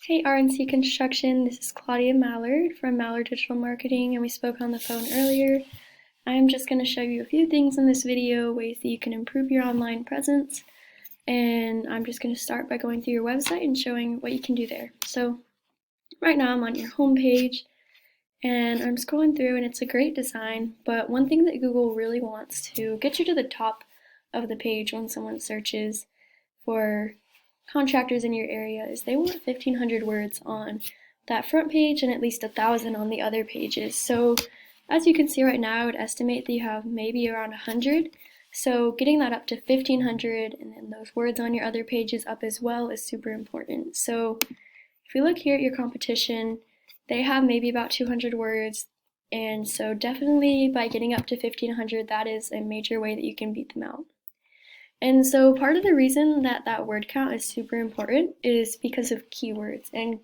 Hey R&C Construction, this is Claudia Mallard from Mallard Digital Marketing, and we spoke on the phone earlier. I'm just going to show you a few things in this video, ways that you can improve your online presence, and I'm just going to start by going through your website and showing what you can do there. So right now I'm on your home page, and I'm scrolling through, and it's a great design, but one thing that Google really wants to get you to the top of the page when someone searches for contractors in your area is they want 1,500 words on that front page and at least 1,000 on the other pages. So as you can see right now, I would estimate that you have maybe around 100. So getting that up to 1,500 and then those words on your other pages up as well is super important. So if we look here at your competition, they have maybe about 200 words. And so definitely by getting up to 1,500, that is a major way that you can beat them out. And so part of the reason that that word count is super important is because of keywords. And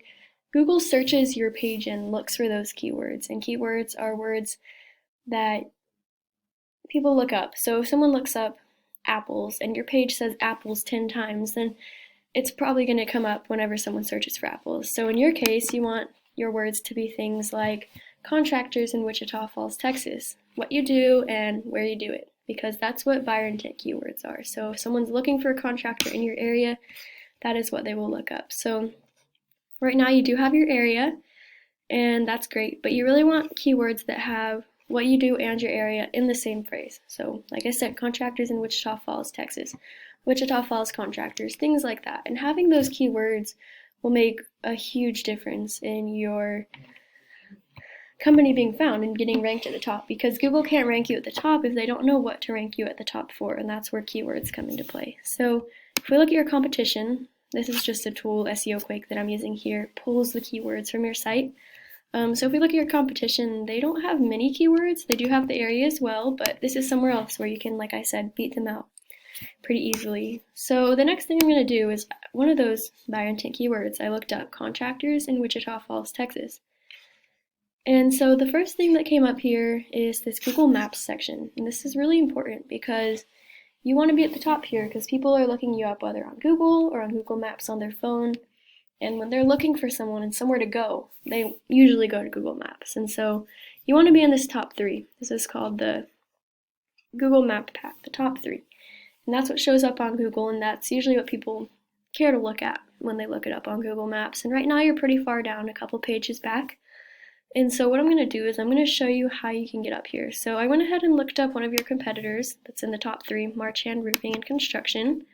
Google searches your page and looks for those keywords. And keywords are words that people look up. So if someone looks up apples and your page says apples 10 times, then it's probably going to come up whenever someone searches for apples. So in your case, you want your words to be things like contractors in Wichita Falls, Texas, what you do and where you do it, because that's what buyer intent keywords are. So if someone's looking for a contractor in your area, that is what they will look up. So right now you do have your area, and that's great, but you really want keywords that have what you do and your area in the same phrase. So like I said, contractors in Wichita Falls, Texas, Wichita Falls contractors, things like that. And having those keywords will make a huge difference in your company being found and getting ranked at the top, because Google can't rank you at the top if they don't know what to rank you at the top for, and that's where keywords come into play. So if we look at your competition, this is just a tool, SEO Quake, that I'm using here. It pulls the keywords from your site. So if we look at your competition, they don't have many keywords. They do have the area as well, but this is somewhere else where you can, like I said, beat them out pretty easily. So the next thing I'm going to do is one of those buyer intent keywords. I looked up contractors in Wichita Falls, Texas. And so the first thing that came up here is this Google Maps section. And this is really important because you want to be at the top here because people are looking you up whether on Google or on Google Maps on their phone. And when they're looking for someone and somewhere to go, they usually go to Google Maps. And so you want to be in this top 3. This is called the Google Map Path, the top 3. And that's what shows up on Google, and that's usually what people care to look at when they look it up on Google Maps. And right now you're pretty far down, a couple pages back. And so what I'm going to do is I'm going to show you how you can get up here. So I went ahead and looked up one of your competitors that's in the top 3, Marchand Roofing and Construction.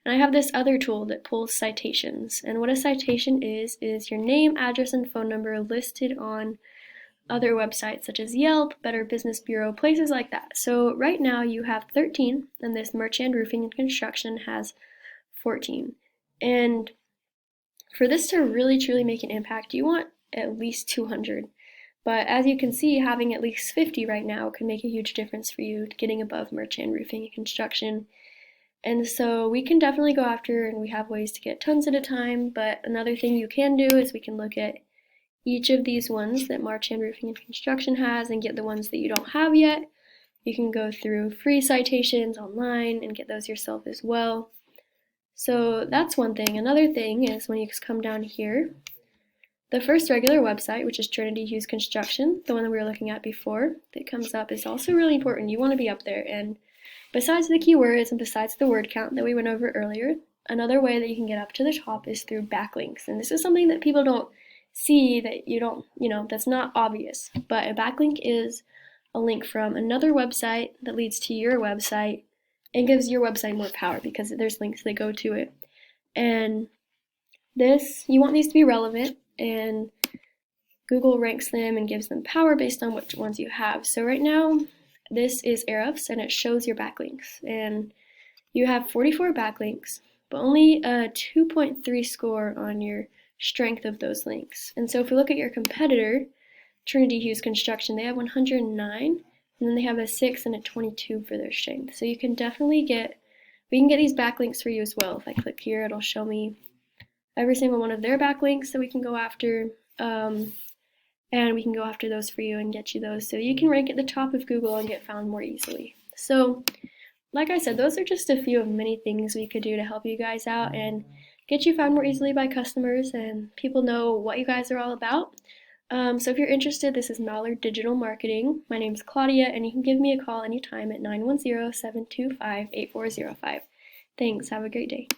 And I have this other tool that pulls citations. And what a citation is your name, address, and phone number listed on other websites such as Yelp, Better Business Bureau, places like that. So right now you have 13, and this Marchand Roofing and Construction has 14. And for this to really truly make an impact, you want at least 200. But as you can see, having at least 50 right now can make a huge difference for you getting above Marchand Roofing and Construction. And so we can definitely go after, and we have ways to get tons at a time, but another thing you can do is we can look at each of these ones that Marchand Roofing and Construction has and get the ones that you don't have yet. You can go through free citations online and get those yourself as well. So that's one thing. Another thing is when you come down here, the first regular website, which is Trinity Hughes Construction, the one that we were looking at before, that comes up is also really important. You want to be up there. And besides the keywords and besides the word count that we went over earlier, another way that you can get up to the top is through backlinks. And this is something that people don't see, that you don't, that's not obvious. But a backlink is a link from another website that leads to your website and gives your website more power because there's links that go to it. And you want these to be relevant, and Google ranks them and gives them power based on which ones you have. So right now, this is Ahrefs, and it shows your backlinks. And you have 44 backlinks, but only a 2.3 score on your strength of those links. And so if we look at your competitor, Trinity Hughes Construction, they have 109, and then they have a 6 and a 22 for their strength. So you can definitely we can get these backlinks for you as well. If I click here, it'll show me every single one of their backlinks that we can go after, and we can go after those for you and get you those so you can rank at the top of Google and get found more easily. So like I said, those are just a few of many things we could do to help you guys out and get you found more easily by customers and people know what you guys are all about. So if you're interested, this is Mallard Digital Marketing. My name is Claudia, and you can give me a call anytime at 910-725-8405. Thanks. Have a great day.